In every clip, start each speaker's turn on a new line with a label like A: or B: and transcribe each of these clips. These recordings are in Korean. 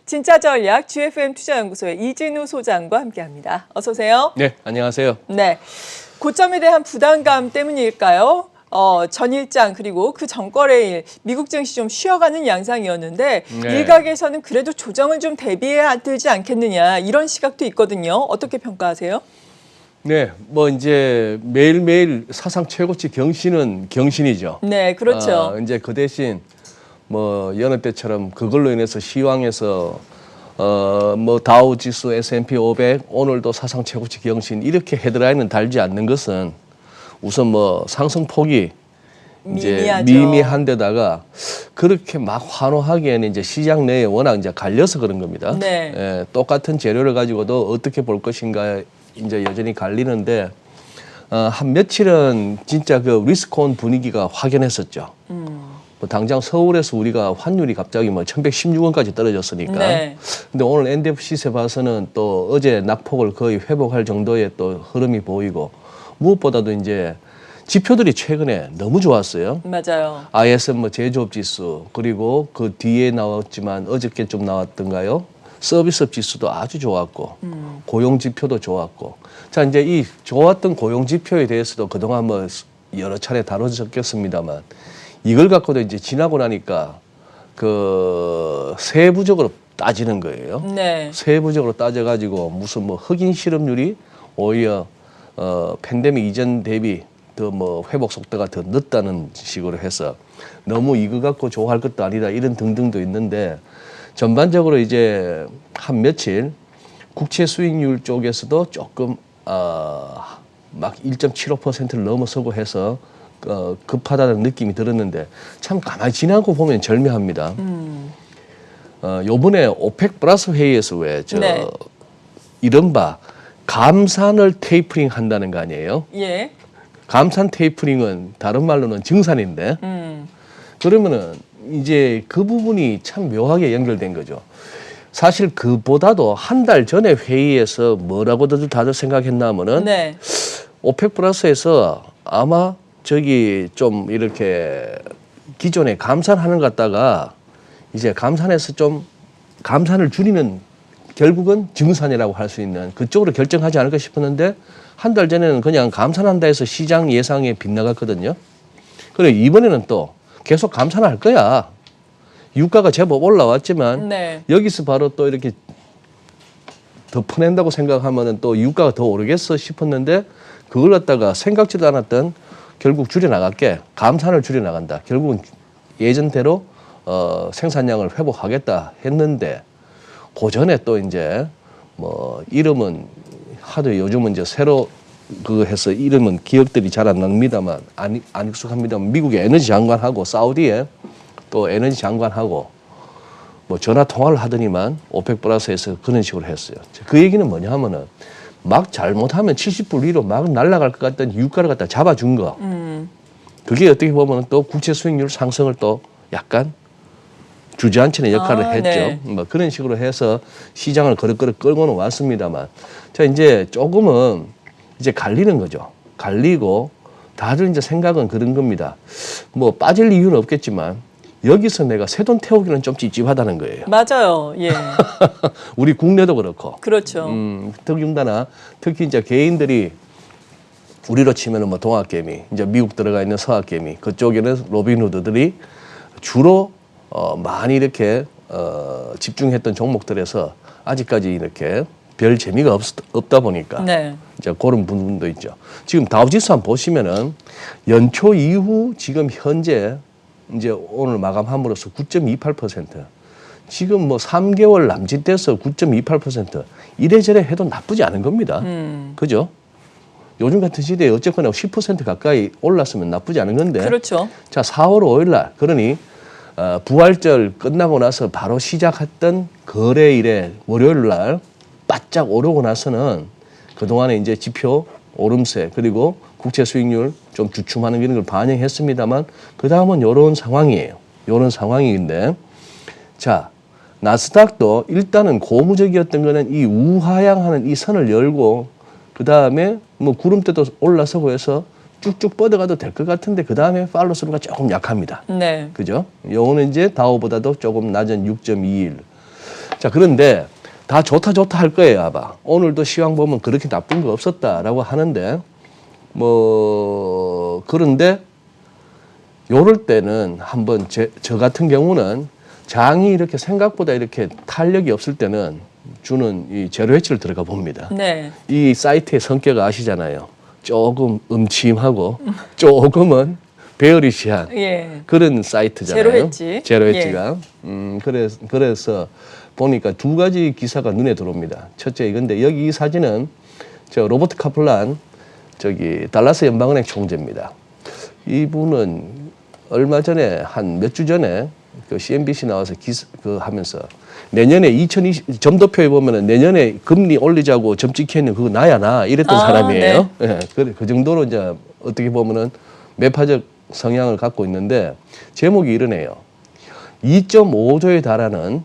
A: 진짜 전략 GFM 투자연구소의 이진우 소장과 함께합니다. 어서 오세요.
B: 네, 안녕하세요.
A: 네, 고점에 대한 부담감 때문일까요? 전일장 그리고 그 전거래일 미국 증시 좀 쉬어가는 양상이었는데
B: 네.
A: 일각에서는 그래도 조정을 좀 대비해야 되지 않겠느냐 이런 시각도 있거든요. 어떻게 평가하세요?
B: 네, 뭐 이제 매일매일 사상 최고치 경신은 경신이죠.
A: 네, 그렇죠.
B: 이제 그 대신 뭐 여느 때처럼 그걸로 인해서 시황에서 뭐 다우 지수, S&P 500 오늘도 사상 최고치 경신 이렇게 헤드라인은 달지 않는 것은 우선 뭐 상승 폭이 이제
A: 미미하죠.
B: 미미한데다가 그렇게 막 환호하기에는 이제 시장 내에 워낙 이제 갈려서 그런 겁니다.
A: 네.
B: 예, 똑같은 재료를 가지고도 어떻게 볼 것인가 이제 여전히 갈리는데 한 며칠은 진짜 그 리스크온 분위기가 확연했었죠. 뭐 당장 서울에서 우리가 환율이 갑자기 뭐 1116원까지 떨어졌으니까.
A: 네.
B: 근데 오늘 NDF 시세 봐서는 또 어제 낙폭을 거의 회복할 정도의 또 흐름이 보이고 무엇보다도 이제 지표들이 최근에 너무 좋았어요.
A: 맞아요.
B: ISM 뭐 제조업 지수 그리고 그 뒤에 나왔지만 어저께 좀 나왔던가요? 서비스업 지수도 아주 좋았고 고용 지표도 좋았고 자 이제 이 좋았던 고용 지표에 대해서도 그동안 뭐 여러 차례 다뤄졌겠습니다만 이걸 갖고도 이제 지나고 나니까 그 세부적으로 따지는 거예요.
A: 네.
B: 세부적으로 따져가지고 무슨 뭐 흑인 실업률이 오히려 팬데믹 이전 대비 더 뭐 회복 속도가 더 늦다는 식으로 해서 너무 이거 갖고 좋아할 것도 아니다 이런 등등도 있는데 전반적으로 이제 한 며칠 국채 수익률 쪽에서도 조금 막 1.75%를 넘어서고 해서 급하다는 느낌이 들었는데 참 가만히 지나고 보면 절묘합니다. 요번에 오펙 플러스 회의에서 왜
A: 네.
B: 이른바 감산을 테이퍼링 한다는 거 아니에요?
A: 예.
B: 감산 테이퍼링은 다른 말로는 증산인데 그러면은 이제 그 부분이 참 묘하게 연결된 거죠. 사실 그보다도 한 달 전에 회의에서 뭐라고들 다들 생각했나 하면은
A: 네.
B: 오펙 플러스에서 아마 저기 좀 이렇게 기존에 감산하는 것 같다가 이제 감산해서 좀 감산을 줄이는 결국은 증산이라고 할 수 있는 그쪽으로 결정하지 않을까 싶었는데 한 달 전에는 그냥 감산한다 해서 시장 예상에 빗나갔거든요. 그리고 이번에는 또 계속 감산할 거야. 유가가 제법 올라왔지만
A: 네.
B: 여기서 바로 또 이렇게 더 퍼낸다고 생각하면은 또 유가가 더 오르겠어 싶었는데 그걸 갖다가 생각지도 않았던 결국 줄여나갈게 감산을 줄여나간다. 결국은 예전대로 생산량을 회복하겠다 했는데 그 전에 또 이제 뭐 이름은 하도 요즘은 이제 새로 그거 해서 이름은 기억들이 잘 안 납니다만 안 익숙합니다만 미국의 에너지 장관하고 사우디에 또 에너지 장관하고 뭐 전화 통화를 하더니만 오펙 플러스에서 그런 식으로 했어요. 그 얘기는 뭐냐 하면은 막 잘못하면 70불 위로 막 날아갈 것 같던 유가를 갖다 잡아준 거. 그게 어떻게 보면 또 국채 수익률 상승을 또 약간 주저앉히는 역할을 했죠.
A: 네.
B: 뭐 그런 식으로 해서 시장을 그릇그릇 끌고는 왔습니다만 자 이제 조금은 이제 갈리는 거죠. 갈리고 다들 이제 생각은 그런 겁니다. 뭐 빠질 이유는 없겠지만 여기서 내가 새돈 태우기는 좀 찝찝하다는 거예요.
A: 맞아요. 예.
B: 우리 국내도 그렇고.
A: 그렇죠.
B: 더군다나 특히 이제 개인들이 우리로 치면은 뭐 동학개미, 이제 미국 들어가 있는 서학개미, 그쪽에는 로빈후드들이 주로 많이 이렇게 집중했던 종목들에서 아직까지 이렇게 별 재미가 없다 보니까
A: 네.
B: 이제 그런 부분도 있죠. 지금 다우지수 한번 보시면은 연초 이후 지금 현재 이제 오늘 마감함으로써 9.28%. 지금 뭐 3개월 남짓돼서 9.28% 이래저래 해도 나쁘지 않은 겁니다. 그죠? 요즘 같은 시대에 어쨌거나 10% 가까이 올랐으면 나쁘지 않은 건데.
A: 그렇죠.
B: 자, 4월 5일 날 그러니 부활절 끝나고 나서 바로 시작했던 거래일에 월요일 날 바짝 오르고 나서는 그동안에 이제 지표 오름세 그리고 국채 수익률 좀 주춤하는 이런 걸 반영했습니다만 그다음은 요런 상황이에요. 요런 상황인데 자, 나스닥도 일단은 고무적이었던 거는 이 우하향하는 이 선을 열고 그다음에 뭐 구름대도 올라서고 해서 쭉쭉 뻗어가도 될 것 같은데 그다음에 팔로스루가 조금 약합니다.
A: 네.
B: 그죠? 요거는 이제 다우보다도 조금 낮은 6.21. 자, 그런데 다 좋다 할 거예요, 아마. 오늘도 시황 보면 그렇게 나쁜 거 없었다라고 하는데, 그런데 요럴 때는 한번 저 같은 경우는 장이 이렇게 생각보다 이렇게 탄력이 없을 때는 주는 이 제로 해치를 들어가 봅니다.
A: 네.
B: 이 사이트의 성격 아시잖아요. 조금 음침하고 조금은 베어리시한
A: 예.
B: 그런 사이트잖아요.
A: 제로 hedge.
B: 제로 hedge가. 그래서 보니까 두 가지 기사가 눈에 들어옵니다. 첫째, 이건데 여기 이 사진은 저 로버트 카플란 저기 달라스 연방은행 총재입니다. 이분은 얼마 전에 한 몇 주 전에 그 CNBC 나와서 하면서 내년에 2020 점도표에 보면은 내년에 금리 올리자고 점 찍혀 있는 그거 나야 나 이랬던 사람이에요.
A: 네.
B: 예, 그 정도로 이제 어떻게 보면은 매파적 성향을 갖고 있는데 제목이 이러네요. 2.5조에 달하는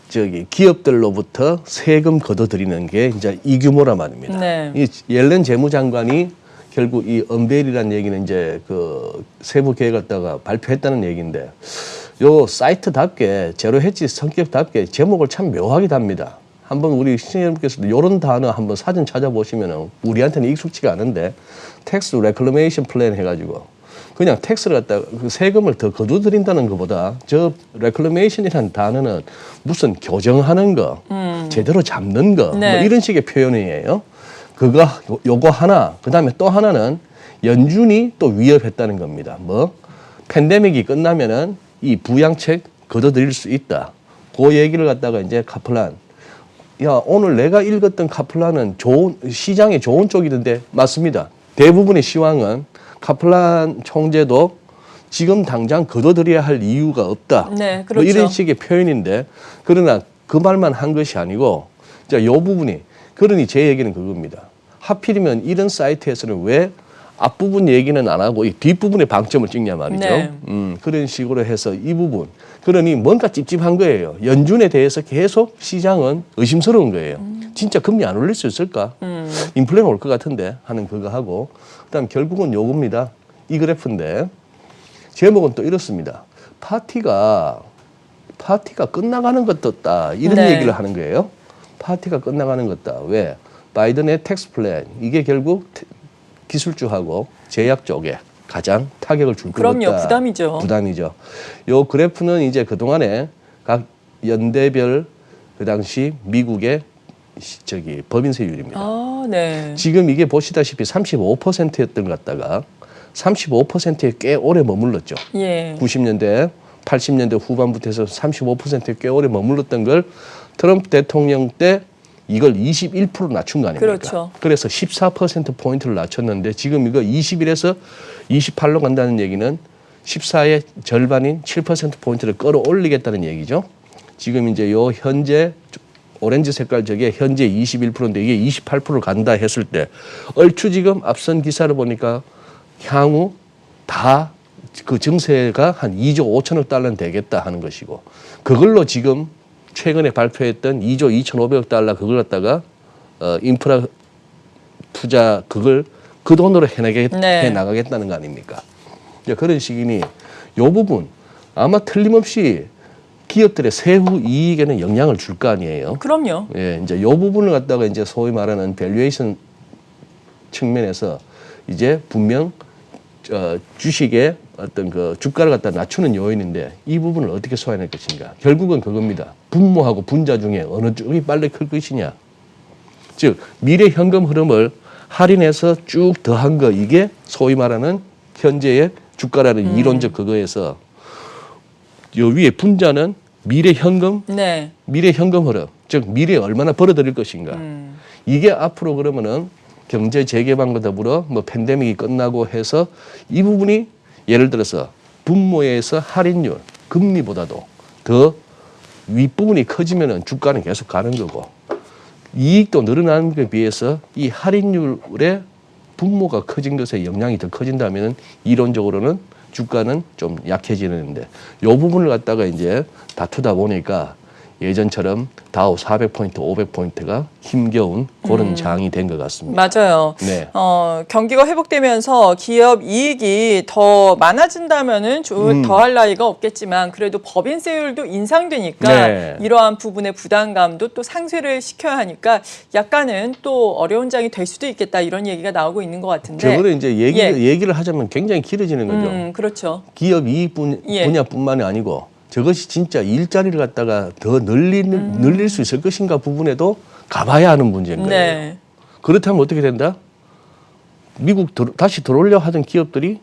B: 저기 기업들로부터 세금 걷어들이는 게 이제 이 규모란 말입니다.
A: 네.
B: 이 옐렌 재무장관이 결국 이 언베일이라는 얘기는 이제 그 세부 계획을 갖다가 발표했다는 얘기인데 요 사이트답게 제로 해치 성격답게 제목을 참 묘하게 답니다. 한번 우리 시청자 여러분께서도 이런 단어 한번 사진 찾아보시면은 우리한테는 익숙치가 않은데 텍스 레클레메이션 플랜 해가지고 그냥 텍스를 갖다가 그 세금을 더 거두드린다는 것보다 저 레클레메이션이라는 단어는 무슨 교정하는 거, 제대로 잡는 거,
A: 네.
B: 뭐 이런 식의 표현이에요. 그거 요거 하나, 그 다음에 또 하나는 연준이 또 위협했다는 겁니다. 뭐 팬데믹이 끝나면은 이 부양책 걷어들일 수 있다. 그 얘기를 갖다가 이제 카플란, 야 오늘 내가 읽었던 카플란은 시장에 좋은 쪽이던데 맞습니다. 대부분의 시황은 카플란 총재도 지금 당장 걷어들여야 할 이유가 없다.
A: 네,
B: 뭐 이런
A: 그렇죠.
B: 식의 표현인데 그러나 그 말만 한 것이 아니고 자, 요 부분이 그러니 제 얘기는 그겁니다. 하필이면 이런 사이트에서는 왜 앞부분 얘기는 안 하고 이 뒷부분에 방점을 찍냐 말이죠.
A: 네.
B: 그런 식으로 해서 이 부분. 그러니 뭔가 찝찝한 거예요. 연준에 대해서 계속 시장은 의심스러운 거예요. 진짜 금리 안 올릴 수 있을까? 인플레는 올 것 같은데 하는 그거 하고 그다음 결국은 요겁니다. 이 그래프인데 제목은 또 이렇습니다. 파티가 끝나가는 것 같다. 이런
A: 네.
B: 얘기를 하는 거예요. 파티가 끝나가는 것 같다. 왜? 바이든의 텍스 플랜 이게 결국 기술주하고 제약 쪽에 가장 타격을 줄 것 같다.
A: 그럼요. 부담이죠.
B: 부담이죠. 요 그래프는 이제 그동안에 각 연대별 그 당시 미국의 저기 법인세율입니다.
A: 아, 네.
B: 지금 이게 보시다시피 35%였던 것 같다가 35%에 꽤 오래 머물렀죠.
A: 예.
B: 90년대, 80년대 후반부터 해서 35%에 꽤 오래 머물렀던 걸 트럼프 대통령 때 이걸 21% 낮춘 거 아닙니까?
A: 그렇죠.
B: 그래서 14%포인트를 낮췄는데 지금 이거 21에서 28로 간다는 얘기는 14의 절반인 7%포인트를 끌어올리겠다는 얘기죠. 지금 이제 요 현재 오렌지 색깔 저게 현재 21%인데 이게 28%를 간다 했을 때 얼추 지금 앞선 기사를 보니까 향후 다 그 증세가 한 2조 5천억 달러는 되겠다 하는 것이고 그걸로 지금 최근에 발표했던 2조 2,500억 달러 그걸 갖다가 인프라 투자 그걸 그 돈으로
A: 네.
B: 해나가겠다는 거 아닙니까? 이제 그런 식이니 요 부분 아마 틀림없이 기업들의 세후 이익에는 영향을 줄 거 아니에요.
A: 그럼요.
B: 예, 이제 요 부분을 갖다가 이제 소위 말하는 밸류에이션 측면에서 이제 분명 주식의 어떤 그 주가를 갖다 낮추는 요인인데 이 부분을 어떻게 소화해낼 것인가. 결국은 그겁니다. 분모하고 분자 중에 어느 쪽이 빨리 클 것이냐. 즉 미래 현금 흐름을 할인해서 쭉 더한 거 이게 소위 말하는 현재의 주가라는 이론적 그거에서 요 위에 분자는 미래 현금 흐름, 즉 미래에 얼마나 벌어들일 것인가. 이게 앞으로 그러면은 경제 재개방과 더불어 뭐 팬데믹이 끝나고 해서 이 부분이 예를 들어서 분모에서 할인율, 금리보다도 더 윗부분이 커지면은 주가는 계속 가는 거고 이익도 늘어나는 것에 비해서 이 할인율의 분모가 커진 것에 영향이 더 커진다면은 이론적으로는 주가는 좀 약해지는데 이 부분을 갖다가 이제 다투다 보니까 예전처럼 다우 400포인트, 500포인트가 힘겨운 그런 장이 된 것 같습니다.
A: 맞아요.
B: 네.
A: 경기가 회복되면서 기업 이익이 더 많아진다면은 더할 나위가 없겠지만 그래도 법인세율도 인상되니까
B: 네.
A: 이러한 부분의 부담감도 또 상쇄를 시켜야 하니까 약간은 또 어려운 장이 될 수도 있겠다 이런 얘기가 나오고 있는 것 같은데.
B: 저거를 이제 얘기를 하자면 굉장히 길어지는 거죠.
A: 그렇죠.
B: 기업 이익
A: 예.
B: 분야뿐만이 아니고 저것이 진짜 일자리를 갖다가 더 늘릴 수 있을 것인가 부분에도 가봐야 하는 문제인 거예요.
A: 네.
B: 그렇다면 어떻게 된다? 미국 다시 들어오려 하던 기업들이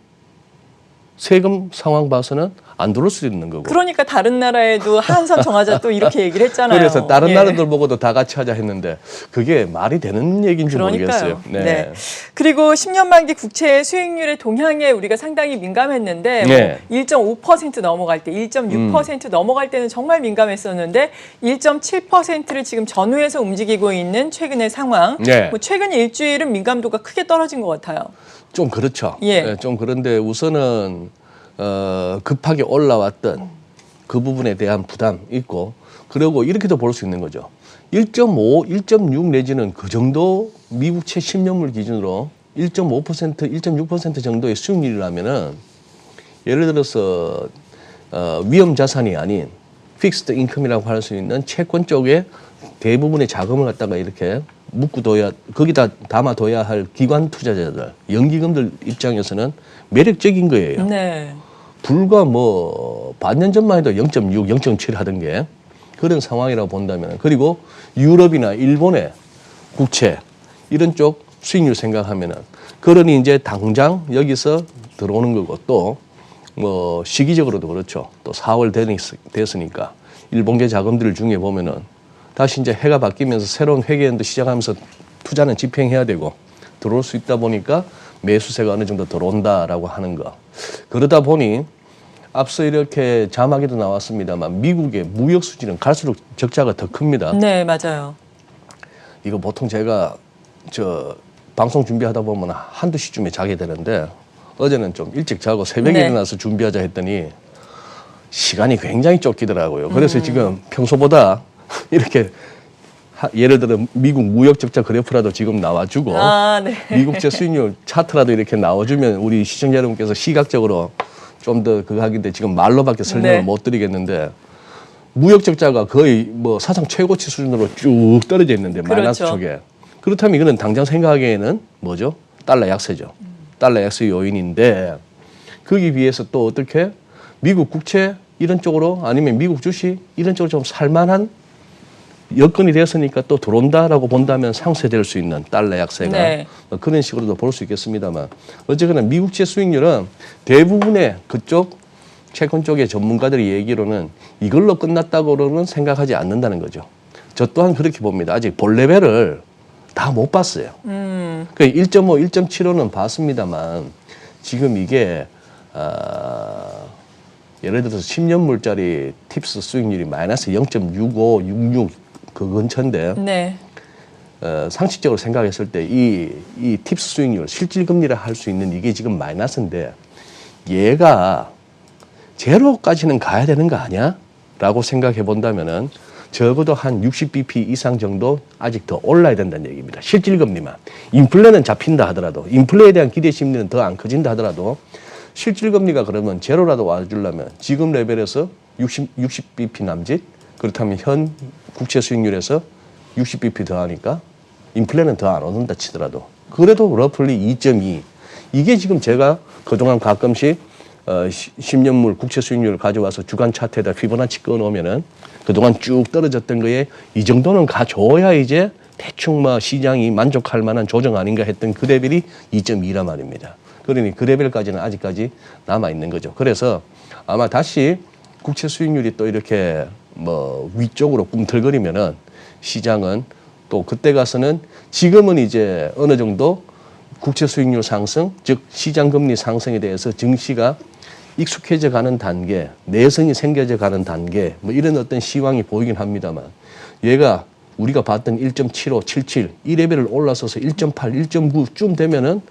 B: 세금 상황 봐서는 안 들어올 수도 있는 거고.
A: 그러니까 다른 나라에도 한선 정하자 또 이렇게 얘기를 했잖아요.
B: 그래서 다른
A: 예.
B: 나라들 보고도 다 같이 하자 했는데 그게 말이 되는 얘기인지
A: 그러니까요.
B: 모르겠어요.
A: 네. 그리고 10년 만기 국채 수익률의 동향에 우리가 상당히 민감했는데
B: 네.
A: 1.5% 넘어갈 때, 1.6% 넘어갈 때는 정말 민감했었는데 1.7%를 지금 전후해서 움직이고 있는 최근의 상황.
B: 네.
A: 뭐 최근 일주일은 민감도가 크게 떨어진 것 같아요.
B: 좀 그렇죠.
A: 예.
B: 네, 좀 그런데 우선은 급하게 올라왔던 그 부분에 대한 부담 있고 그리고 이렇게도 볼 수 있는 거죠. 1.5, 1.6 내지는 그 정도 미국채 10년물 기준으로 1.5%, 1.6% 정도의 수익률이라면은 예를 들어서 위험 자산이 아닌 픽스드 인컴이라고 할 수 있는 채권 쪽에 대부분의 자금을 갖다가 이렇게 묶어둬야 거기다 담아둬야 할 기관 투자자들, 연기금들 입장에서는 매력적인 거예요.
A: 네.
B: 불과 뭐 반년 전만 해도 0.6, 0.7 하던 게 그런 상황이라고 본다면 그리고 유럽이나 일본의 국채 이런 쪽 수익률 생각하면은 그러니 이제 당장 여기서 들어오는 거고 또 뭐 시기적으로도 그렇죠. 또 4월 됐으니까 일본계 자금들 중에 보면은 다시 이제 해가 바뀌면서 새로운 회계연도 시작하면서 투자는 집행해야 되고 들어올 수 있다 보니까 매수세가 어느 정도 들어온다라고 하는 거. 그러다 보니 앞서 이렇게 자막에도 나왔습니다만 미국의 무역 수지는 갈수록 적자가 더 큽니다.
A: 네, 맞아요.
B: 이거 보통 제가 방송 준비하다 보면 한두 시쯤에 자게 되는데 어제는 좀 일찍 자고 새벽에
A: 네.
B: 일어나서 준비하자 했더니 시간이 굉장히 쫓기더라고요. 그래서 지금 평소보다 이렇게 예를 들어 미국 무역 적자 그래프라도 지금 나와주고
A: 네.
B: 미국제 수익률 차트라도 이렇게 나와주면 우리 시청자 여러분께서 시각적으로 좀 더 그거 하긴데 지금 말로밖에 설명을
A: 네.
B: 못 드리겠는데 무역 적자가 거의 뭐 사상 최고치 수준으로 쭉 떨어져 있는데 마이너스
A: 그렇죠.
B: 쪽에 그렇다면 이거는 당장 생각하기에는 뭐죠? 달러 약세죠. 달러 약세 요인인데 거기 비해서 또 어떻게 미국 국채 이런 쪽으로 아니면 미국 주식 이런 쪽으로 좀 살만한 여건이 됐으니까 또 들어온다라고 본다면 상쇄될 수 있는 달러 약세가
A: 네.
B: 그런 식으로도 볼 수 있겠습니다만 어쨌거나 미국채 수익률은 대부분의 그쪽 채권 쪽의 전문가들의 얘기로는 이걸로 끝났다고는 생각하지 않는다는 거죠. 저 또한 그렇게 봅니다. 아직 볼 레벨을 다 못 봤어요. 그 1.5, 1.75는 봤습니다만 지금 이게 예를 들어서 10년물짜리 팁스 수익률이 마이너스 0.65, 66 그 근처인데
A: 네.
B: 상식적으로 생각했을 때 이 팁스 수익률, 실질금리라 할 수 있는 이게 지금 마이너스인데 얘가 제로까지는 가야 되는 거 아니야? 라고 생각해 본다면은 적어도 한 60bp 이상 정도 아직 더 올라야 된다는 얘기입니다. 실질금리만. 인플레는 잡힌다 하더라도 인플레에 대한 기대 심리는 더 안 커진다 하더라도 실질금리가 그러면 제로라도 와주려면 지금 레벨에서 60bp 남짓 그렇다면 현 국채 수익률에서 60bp 더 하니까 인플레는 더 안 오른다 치더라도 그래도 러플리 2.2 이게 지금 제가 그동안 가끔씩 10년물 국채 수익률을 가져와서 주간 차트에다 피보나치 꺼놓으면은 그동안 쭉 떨어졌던 거에 이 정도는 가져야 이제 대충 뭐 시장이 만족할 만한 조정 아닌가 했던 그 레벨이 2.2란 말입니다. 그러니 그 레벨까지는 아직까지 남아있는 거죠. 그래서 아마 다시 국채 수익률이 또 이렇게 뭐 위쪽으로 꿈틀거리면은 시장은 또 그때 가서는 지금은 이제 어느 정도 국채 수익률 상승, 즉 시장 금리 상승에 대해서 증시가 익숙해져 가는 단계, 내성이 생겨져 가는 단계, 뭐 이런 어떤 시황이 보이긴 합니다만 얘가 우리가 봤던 1.75, 77 이 레벨을 올라서서 1.8, 1.9쯤 되면은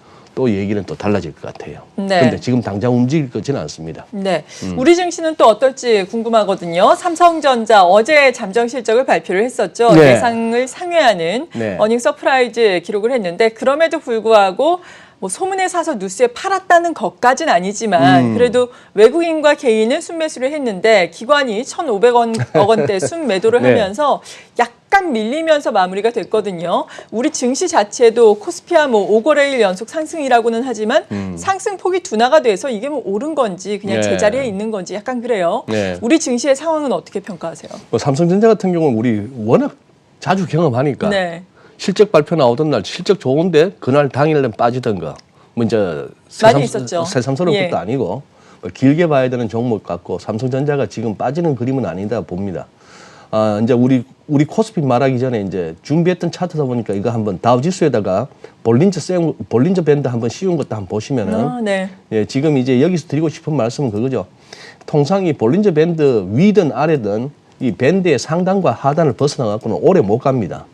B: 또 얘기는 또 달라질 것 같아요.
A: 네.
B: 그런데 지금 당장 움직일 것지는 않습니다.
A: 네, 우리 증시는 또 어떨지 궁금하거든요. 삼성전자 어제 잠정 실적을 발표를 했었죠.
B: 네.
A: 예상을 상회하는
B: 네.
A: 어닝 서프라이즈 기록을 했는데 그럼에도 불구하고 뭐 소문에 사서 뉴스에 팔았다는 것까지는 아니지만 그래도 외국인과 개인은 순매수를 했는데 기관이 1,500억 원대 순매도를
B: 네.
A: 하면서 약간 밀리면서 마무리가 됐거든요. 우리 증시 자체도 코스피야 뭐 5거래일 연속 상승이라고는 하지만 상승폭이 둔화가 돼서 이게 뭐 오른 건지 그냥
B: 네.
A: 제자리에 있는 건지 약간 그래요.
B: 네.
A: 우리 증시의 상황은 어떻게 평가하세요?
B: 뭐 삼성전자 같은 경우는 우리 워낙 자주 경험하니까
A: 네.
B: 실적 발표 나오던 날 실적 좋은데 그날 당일날 빠지던가 뭐 이제
A: 많이 있었죠.
B: 새삼스러운
A: 예.
B: 것도 아니고 뭐 길게 봐야 되는 종목 같고 삼성전자가 지금 빠지는 그림은 아니다 봅니다. 이제 우리 코스피 말하기 전에 이제 준비했던 차트다 보니까 이거 한번 다우지수에다가 볼린저 밴드 한번 씌운 것도 한번 보시면은
A: 네.
B: 예, 지금 이제 여기서 드리고 싶은 말씀은 그거죠. 통상 이 볼린저 밴드 위든 아래든 이 밴드의 상단과 하단을 벗어나갖고는 오래 못 갑니다.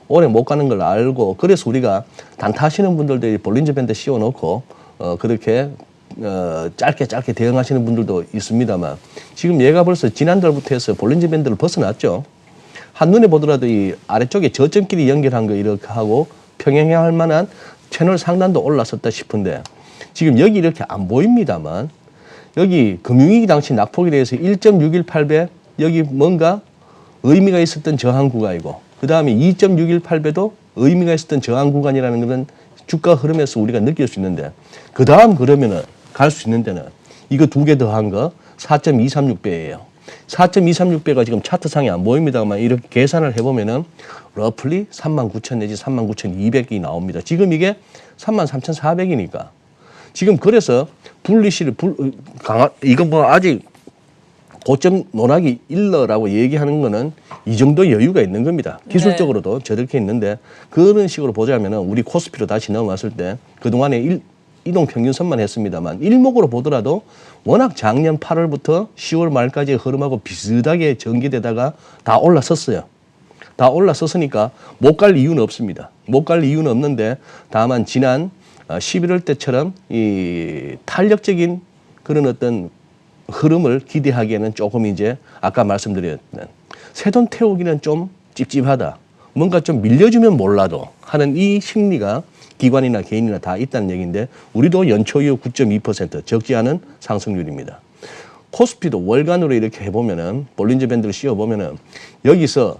B: 오래 못 가는 걸 알고 그래서 우리가 단타하시는 분들도 이 볼린저 밴드 씌워놓고 그렇게 짧게 대응하시는 분들도 있습니다만 지금 얘가 벌써 지난달부터 해서 볼린저 밴드를 벗어났죠. 한눈에 보더라도 이 아래쪽에 저점끼리 연결한 거 이렇게 하고 평행해야 할 만한 채널 상단도 올랐었다 싶은데 지금 여기 이렇게 안 보입니다만 여기 금융위기 당시 낙폭에 대해서 1.618배 여기 뭔가 의미가 있었던 저항 구간이고 그 다음에 2.618배도 의미가 있었던 저항 구간이라는 것은 주가 흐름에서 우리가 느낄 수 있는데 그 다음 그러면은 갈 수 있는 데는 이거 두 개 더한 거 4.236배예요. 4.236배가 지금 차트상에 안 보입니다만 이렇게 계산을 해보면은 러플리 39,000 내지 39,200이 나옵니다. 지금 이게 33,400이니까 지금 그래서 불리시를 이거 뭐 아직 고점 논하기 일러라고 얘기하는 거는 이 정도 여유가 있는 겁니다. 기술적으로도 저렇게 있는데 그런 식으로 보자면은 우리 코스피로 다시 넘어왔을 때 그동안에 이동 평균선만 했습니다만 일목으로 보더라도 워낙 작년 8월부터 10월 말까지의 흐름하고 비슷하게 전개되다가 다 올라섰어요. 다 올라섰으니까 못 갈 이유는 없습니다. 못 갈 이유는 없는데 다만 지난 11월 때처럼 이 탄력적인 그런 어떤 흐름을 기대하기에는 조금 이제 아까 말씀드렸던 새돈 태우기는 좀 찝찝하다. 뭔가 좀 밀려주면 몰라도 하는 이 심리가 기관이나 개인이나 다 있다는 얘기인데 우리도 연초 이후 9.2% 적지 않은 상승률입니다. 코스피도 월간으로 이렇게 해보면은 볼린저 밴드를 씌워보면은 여기서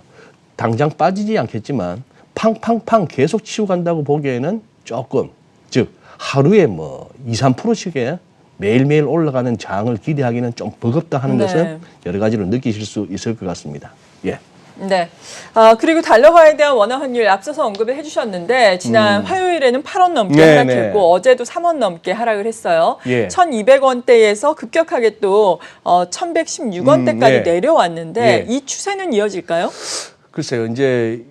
B: 당장 빠지지 않겠지만 팡팡팡 계속 치고 간다고 보기에는 조금 즉 하루에 뭐 2, 3%씩의 매일매일 올라가는 장을 기대하기는 좀 버겁다 하는 것은 여러 가지로 느끼실 수 있을 것 같습니다. 예.
A: 네. 그리고 달러화에 대한 원화 환율 앞서서 언급을 해주셨는데 지난 화요일에는 8원 넘게
B: 네,
A: 하락했고
B: 네.
A: 어제도 3원 넘게 하락을 했어요.
B: 예.
A: 1,200원대에서 급격하게 또 1,116원대까지
B: 네.
A: 내려왔는데
B: 예.
A: 이 추세는 이어질까요?
B: 글쎄요. 이제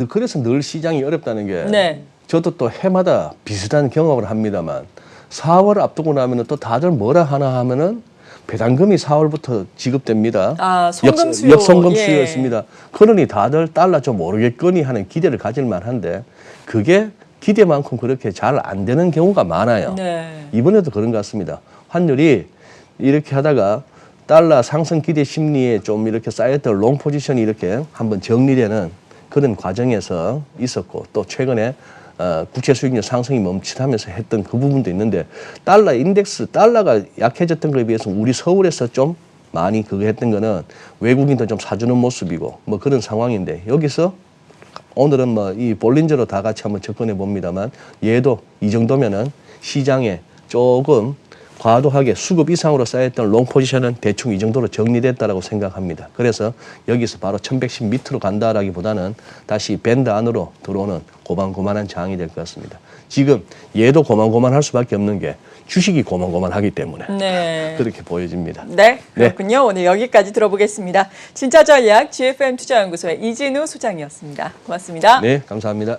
B: 그래서 늘 시장이 어렵다는 게
A: 네.
B: 저도 또 해마다 비슷한 경험을 합니다만 4월 앞두고 나면은 또 다들 뭐라 하나 하면은 배당금이 4월부터 지급됩니다.
A: 송금 수요.
B: 역송금
A: 예.
B: 수요였습니다. 그러니 다들 달러 좀 오르겠거니 하는 기대를 가질 만한데 그게 기대만큼 그렇게 잘 안 되는 경우가 많아요.
A: 네.
B: 이번에도 그런 것 같습니다. 환율이 이렇게 하다가 달러 상승 기대 심리에 좀 이렇게 쌓였던 롱 포지션이 이렇게 한번 정리되는 그런 과정에서 있었고 또 최근에 국채 수익률 상승이 멈칫하면서 했던 그 부분도 있는데 달러 인덱스, 달러가 약해졌던 것에 비해서 우리 서울에서 좀 많이 그거 했던 거는 외국인도 좀 사주는 모습이고 뭐 그런 상황인데 여기서 오늘은 뭐 이 볼린저로 다 같이 한번 접근해 봅니다만 얘도 이 정도면은 시장에 조금 과도하게 수급 이상으로 쌓였던 롱 포지션은 대충 이 정도로 정리됐다라고 생각합니다. 그래서 여기서 바로 1110 밑으로 간다라기보다는 다시 밴드 안으로 들어오는 고만고만한 장이 될 것 같습니다. 지금 얘도 고만고만할 수밖에 없는 게 주식이 고만고만하기 때문에
A: 네.
B: 그렇게 보여집니다.
A: 네, 그렇군요. 오늘 여기까지 들어보겠습니다. 진짜 전략 GFM 투자연구소의 이진우 소장이었습니다. 고맙습니다.
B: 네, 감사합니다.